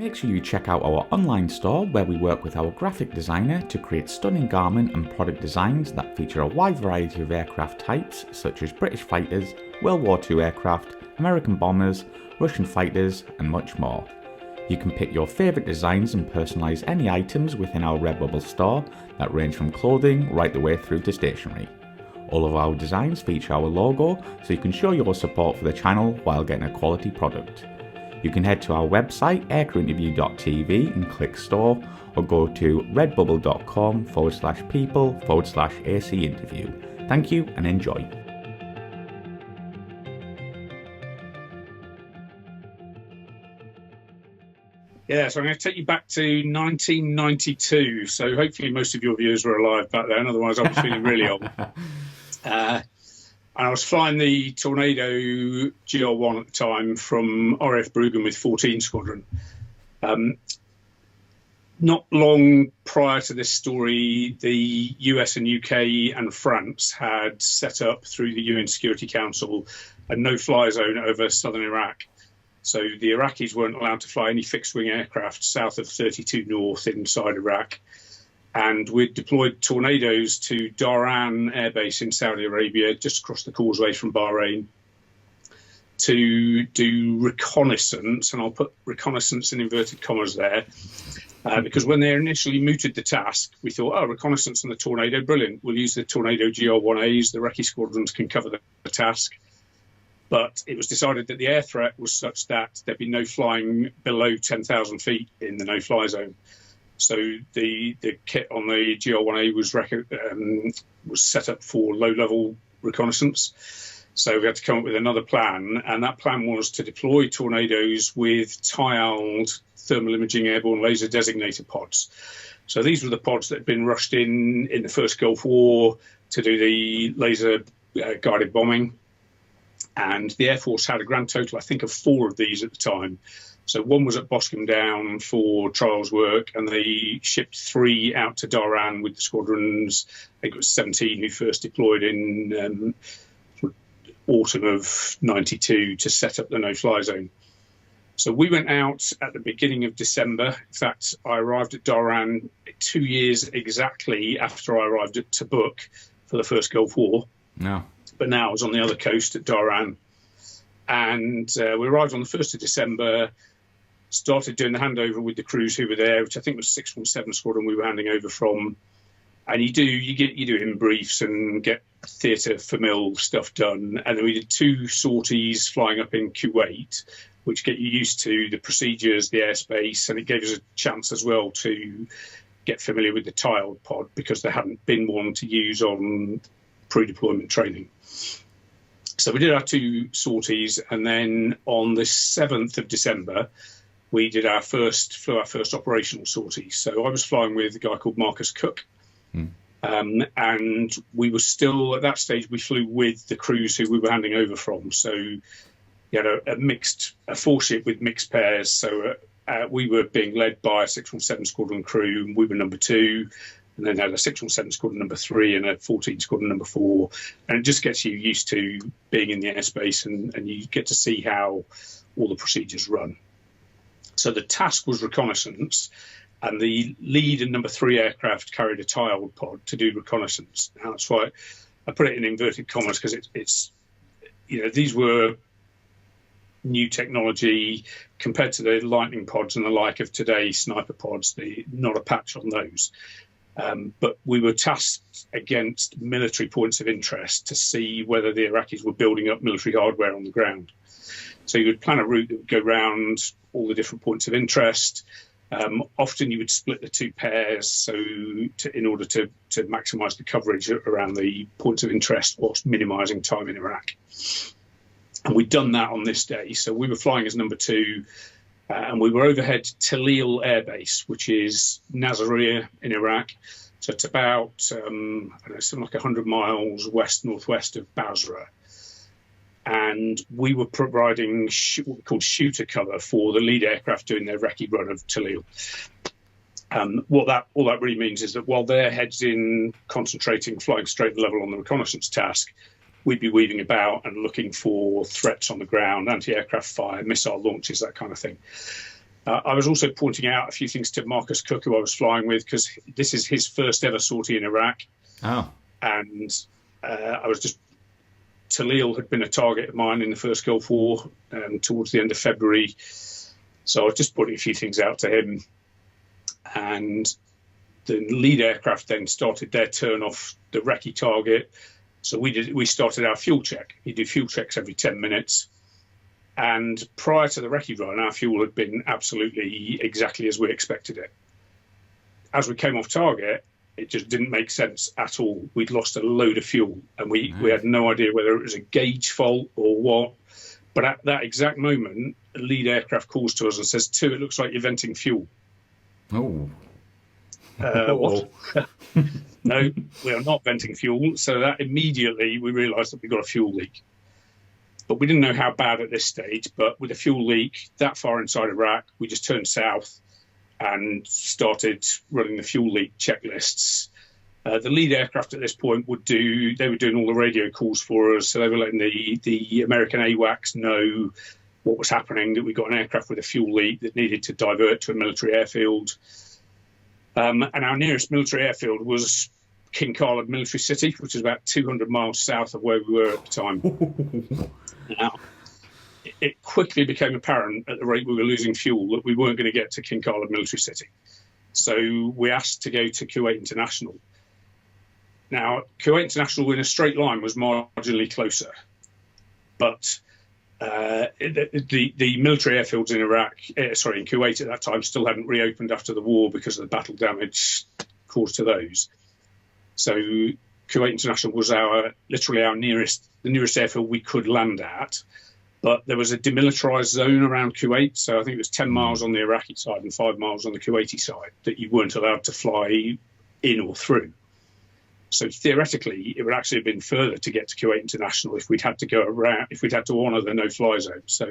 Make sure you check out our online store where we work with our graphic designer to create stunning garment and product designs that feature a wide variety of aircraft types such as British fighters, World War II aircraft, American bombers, Russian fighters and much more. You can pick your favourite designs and personalise any items within our Redbubble store that range from clothing right the way through to stationery. All of our designs feature our logo so you can show your support for the channel while getting a quality product. You can head to our website aircrewinterview.tv and click store, or go to redbubble.com/people/AC interview. Thank you and enjoy. Yeah, so I'm going to take you back to 1992. So hopefully most of your viewers were alive back then, otherwise I was feeling really old. And I was flying the Tornado GR1 at the time from RAF Bruggen with 14 Squadron. Not long prior to this story, the US and UK and France had set up through the UN Security Council a no-fly zone over southern Iraq. So the Iraqis weren't allowed to fly any fixed-wing aircraft south of 32 North inside Iraq. And we'd deployed Tornadoes to Dhahran Air Base in Saudi Arabia, just across the causeway from Bahrain, to do reconnaissance, and I'll put reconnaissance in inverted commas there, because when they initially mooted the task, we thought, oh, reconnaissance on the Tornado, brilliant. We'll use the Tornado GR1As, the recce squadrons can cover the task. But it was decided that the air threat was such that there'd be no flying below 10,000 feet in the no-fly zone. So the kit on the GR1A was set up for low-level reconnaissance. So we had to come up with another plan, and that plan was to deploy Tornadoes with tiled thermal imaging airborne laser designator pods. So these were the pods that had been rushed in the first Gulf War to do the laser guided bombing. And the Air Force had a grand total, I think, of 4 of these at the time. So one was at Boscombe Down for trials work, and they shipped 3 out to Dhahran with the squadrons. I think it was 17 who first deployed in autumn of 92 to set up the no-fly zone. So we went out at the beginning of December. In fact, I arrived at Dhahran 2 years exactly after I arrived at Tabuk for the first Gulf War. No. But now I was on the other coast at Dhahran. And we arrived on the 1st of December, started doing the handover with the crews who were there, which I think was 617 Squadron we were handing over from. And you do in briefs and get theatre famil stuff done. And then we did 2 sorties flying up in Kuwait, which get you used to the procedures, the airspace, and it gave us a chance as well to get familiar with the tiled pod because there hadn't been one to use on pre-deployment training. So we did our 2 sorties, and then on the 7th of December, we flew our first operational sortie. So I was flying with a guy called Marcus Cook, and we were still, at that stage, we flew with the crews who we were handing over from. So you had a 4-ship with mixed pairs. So we were being led by a 617 Squadron crew, and we were number 2. And then had a 617 Squadron number 3 and a 14 Squadron number 4. And it just gets you used to being in the airspace, and you get to see how all the procedures run. So the task was reconnaissance, and the lead and number 3 aircraft carried a tiled pod to do reconnaissance. Now, that's why I put it in inverted commas, because it's these were new technology compared to the Lightning pods and the like of today, sniper pods, not a patch on those. But we were tasked against military points of interest to see whether the Iraqis were building up military hardware on the ground. So you would plan a route that would go around all the different points of interest. Often you would split the 2 pairs in order to maximise the coverage around the points of interest whilst minimising time in Iraq. And we'd done that on this day. So we were flying as number 2. And we were overhead Talil Air Base, which is Nasiriyah in Iraq. So it's about, something like 100 miles west-northwest of Basra. And we were providing what we called shooter cover for the lead aircraft doing their recce run of Talil. All that really means is that while their heads in concentrating, flying straight level on the reconnaissance task, we'd be weaving about and looking for threats on the ground, anti-aircraft fire, missile launches, that kind of thing. I was also pointing out a few things to Marcus Cook, who I was flying with, because this is his first ever sortie in Iraq. Oh. And I was just... Talil had been a target of mine in the first Gulf War towards the end of February. So I was just putting a few things out to him. And the lead aircraft then started their turn off the recce target. So we started our fuel check. You do fuel checks every 10 minutes. And prior to the recce run, our fuel had been absolutely exactly as we expected it. As we came off target, it just didn't make sense at all. We'd lost a load of fuel, and we had no idea whether it was a gauge fault or what. But at that exact moment, a lead aircraft calls to us and says, "Two, it looks like you're venting fuel." Oh. What? No, we are not venting fuel. So that immediately we realised that we got a fuel leak. But we didn't know how bad at this stage. But with a fuel leak that far inside Iraq, we just turned south and started running the fuel leak checklists. The lead aircraft at this point were doing all the radio calls for us, so they were letting the American AWACS know what was happening, that we got an aircraft with a fuel leak that needed to divert to a military airfield. And our nearest military airfield was King Khalid Military City, which is about 200 miles south of where we were at the time. Now, it quickly became apparent at the rate we were losing fuel that we weren't going to get to King Khalid Military City. So we asked to go to Kuwait International. Now, Kuwait International in a straight line was marginally closer. But the military airfields in in Kuwait at that time still hadn't reopened after the war because of the battle damage caused to those. So Kuwait International was the nearest airfield we could land at. But there was a demilitarized zone around Kuwait, so I think it was 10 miles on the Iraqi side and 5 miles on the Kuwaiti side that you weren't allowed to fly in or through. So theoretically, it would actually have been further to get to Kuwait International if we'd had to go around, if we'd had to honour the no-fly zone, so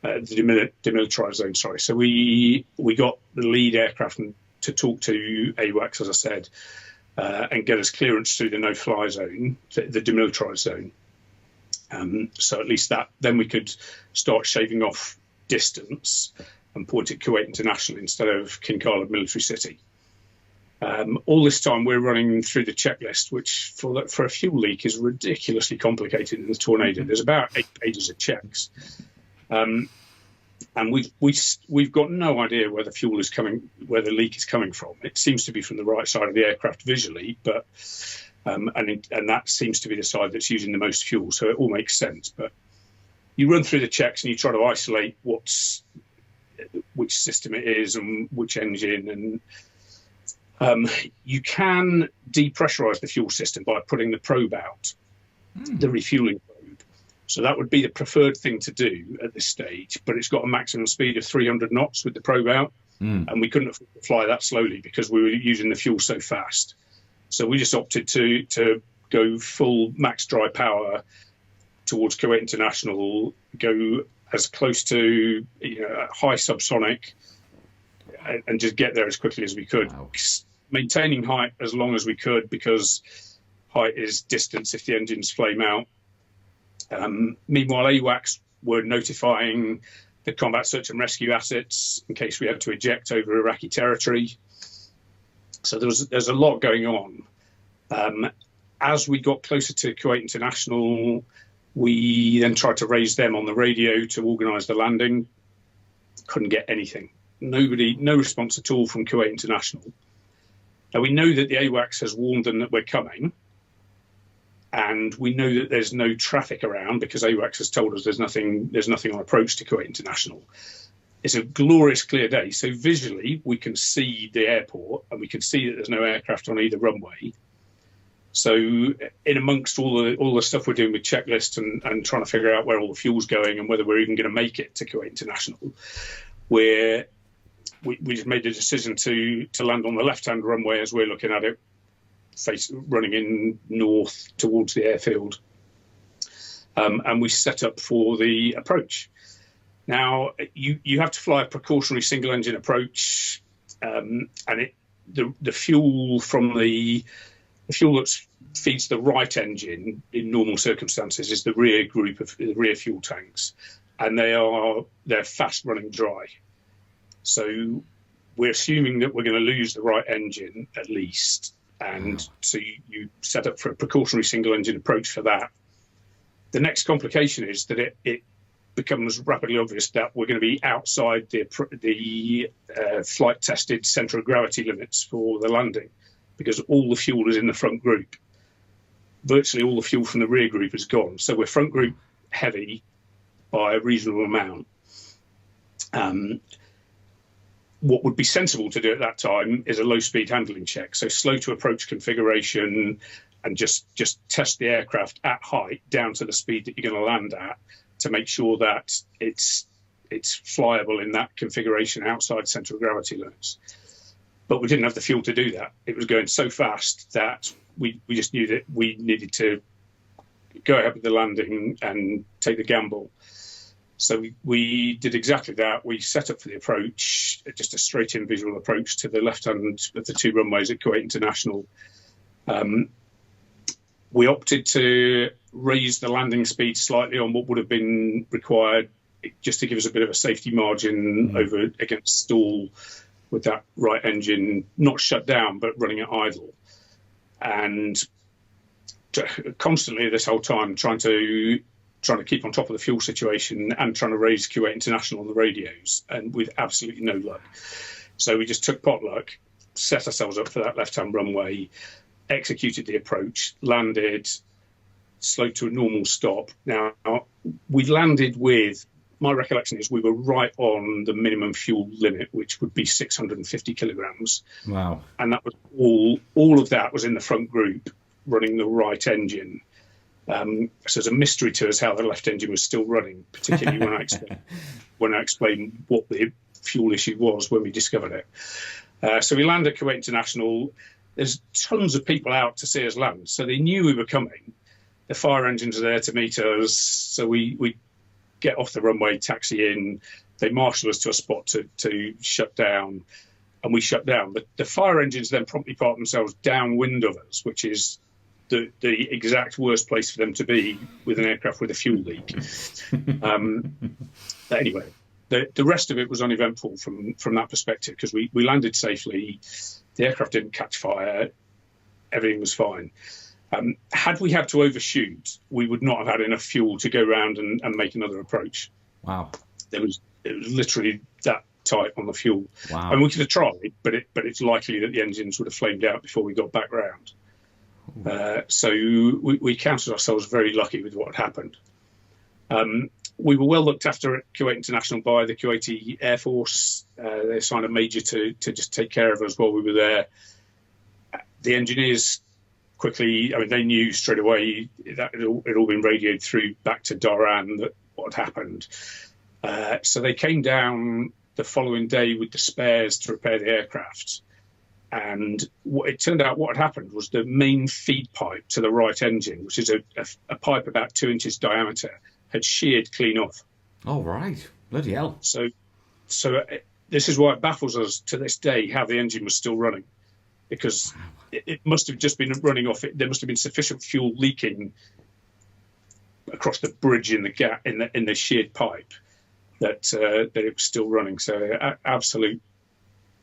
the demilitarized zone. Sorry. So we got the lead aircraft to talk to AWACS, as I said, and get us clearance through the no-fly zone, the demilitarized zone. So at least then we could start shaving off distance and point at Kuwait International instead of King Khalid Military City. All this time we're running through the checklist, which for a fuel leak is ridiculously complicated in the Tornado. There's about 8 pages of checks, and we've got no idea where the fuel is coming, where the leak is coming from. It seems to be from the right side of the aircraft visually, but. And that seems to be the side that's using the most fuel, so it all makes sense. But you run through the checks and you try to isolate which system it is and which engine. And you can depressurize the fuel system by putting the probe out, the refueling probe. So that would be the preferred thing to do at this stage. But it's got a maximum speed of 300 knots with the probe out, and we couldn't fly that slowly because we were using the fuel so fast. So we just opted to go full max dry power towards Kuwait International, go as close to high subsonic, and just get there as quickly as we could, maintaining height as long as we could because height is distance if the engines flame out. Meanwhile, AWACS were notifying the combat search and rescue assets in case we had to eject over Iraqi territory. So there's a lot going on. As we got closer to Kuwait International, we then tried to raise them on the radio to organise the landing. Couldn't get anything. No response at all from Kuwait International. Now we know that the AWACS has warned them that we're coming, and we know that there's no traffic around because AWACS has told us there's nothing on approach to Kuwait International. It's a glorious clear day, so visually we can see the airport and we can see that there's no aircraft on either runway. So in amongst all the stuff we're doing with checklists and trying to figure out where all the fuel's going and whether we're even going to make it to Kuwait International, we just made the decision to land on the left-hand runway as we're looking at it, running in north towards the airfield, and we set up for the approach. Now, you have to fly a precautionary single-engine approach, and the fuel that feeds the right engine in normal circumstances is the rear group of the rear fuel tanks, and they're fast running dry. So we're assuming that we're going to lose the right engine at least. And so you set up for a precautionary single engine approach for that. The next complication is that it becomes rapidly obvious that we're going to be outside the flight tested centre of gravity limits for the landing, because all the fuel is in the front group. Virtually all the fuel from the rear group is gone. So we're front group heavy by a reasonable amount. What would be sensible to do at that time is a low-speed handling check. So slow to approach configuration, and just test the aircraft at height down to the speed that you're going to land at, to make sure that it's flyable in that configuration outside centre of gravity limits. But we didn't have the fuel to do that. It was going so fast that we just knew that we needed to go ahead with the landing and take the gamble. So we did exactly that. We set up for the approach, just a straight-in visual approach to the left-hand of the two runways at Kuwait International. We opted to raise the landing speed slightly on what would have been required, just to give us a bit of a safety margin over against stall, with that right engine not shut down but running at idle. And constantly this whole time trying to keep on top of the fuel situation and trying to raise Kuwait International on the radios, and with absolutely no luck. So we just took potluck, set ourselves up for that left-hand runway, executed the approach, landed, slowed to a normal stop. Now, we landed with, my recollection is we were right on the minimum fuel limit, which would be 650 kilograms. Wow. And that was all of that was in the front group, running the right engine. So there's a mystery to us how the left engine was still running, particularly when I explained what the fuel issue was when we discovered it. So we landed at Kuwait International. There's tons of people out to see us land, so they knew we were coming. The fire engines are there to meet us, so we get off the runway, taxi in. They marshal us to a spot to shut down, and we shut down. But the fire engines then promptly park themselves downwind of us, which is the exact worst place for them to be with an aircraft with a fuel leak. But anyway, the rest of it was uneventful from that perspective, because we landed safely. The aircraft didn't catch fire. Everything was fine. Had we had to overshoot, we would not have had enough fuel to go around and make another approach. Wow. It was literally that tight on the fuel. Wow. And we could have tried, but it's likely that the engines would have flamed out before we got back round. So we counted ourselves very lucky with what had happened. We were well looked after at Kuwait International by the Kuwaiti Air Force. They assigned a major to just take care of us while we were there. The engineers quickly, they knew straight away that it had all been radioed through back to Dhahran that what had happened. So they came down the following day with the spares to repair the aircraft. And it turned out what had happened was the main feed pipe to the right engine, which is a pipe about 2 inches diameter, had sheared clean off. Oh, right. Bloody hell. So this is why it baffles us to this day how the engine was still running, because it must have just been running off. There must have been sufficient fuel leaking across the bridge in the gap in the sheared pipe that it was still running. So absolute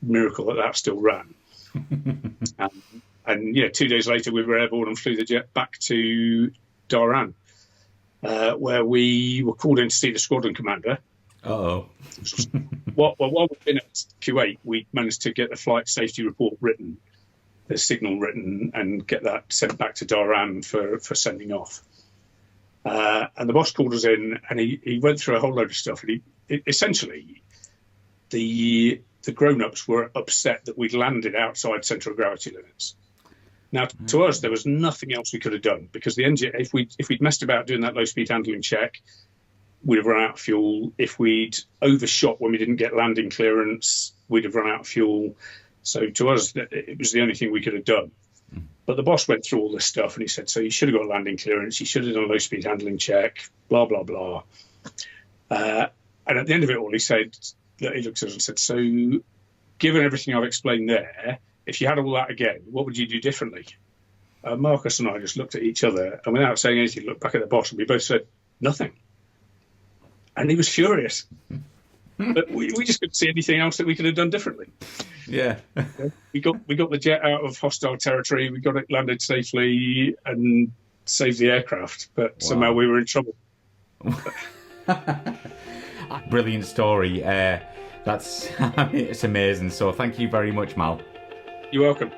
miracle that still ran. And 2 days later we were airborne and flew the jet back to Dhahran, where we were called in to see the squadron commander. Uh-oh. While we've been at Kuwait, we managed to get the flight safety report written, the signal written, and get that sent back to Dhahran for sending off. And the boss called us in, and he went through a whole load of stuff. And essentially, the grown-ups were upset that we'd landed outside central gravity limits. Now, to us, there was nothing else we could have done, because the engine, if we'd messed about doing that low-speed handling check, we'd have run out of fuel. If we'd overshot when we didn't get landing clearance, we'd have run out of fuel. So to us, it was the only thing we could have done. But the boss went through all this stuff, and he said, so you should have got landing clearance, you should have done a low-speed handling check, blah, blah, blah. And at the end of it all, he looked at us and said, so given everything I've explained there, if you had all that again, what would you do differently? Marcus and I just looked at each other, and without saying anything, looked back at the boss, and we both said, nothing. And he was furious. But we just couldn't see anything else that we could have done differently. Yeah. We got the jet out of hostile territory. We got it landed safely and saved the aircraft. But somehow we were in trouble. Brilliant story. That's it's amazing. So thank you very much, Mal. You're welcome.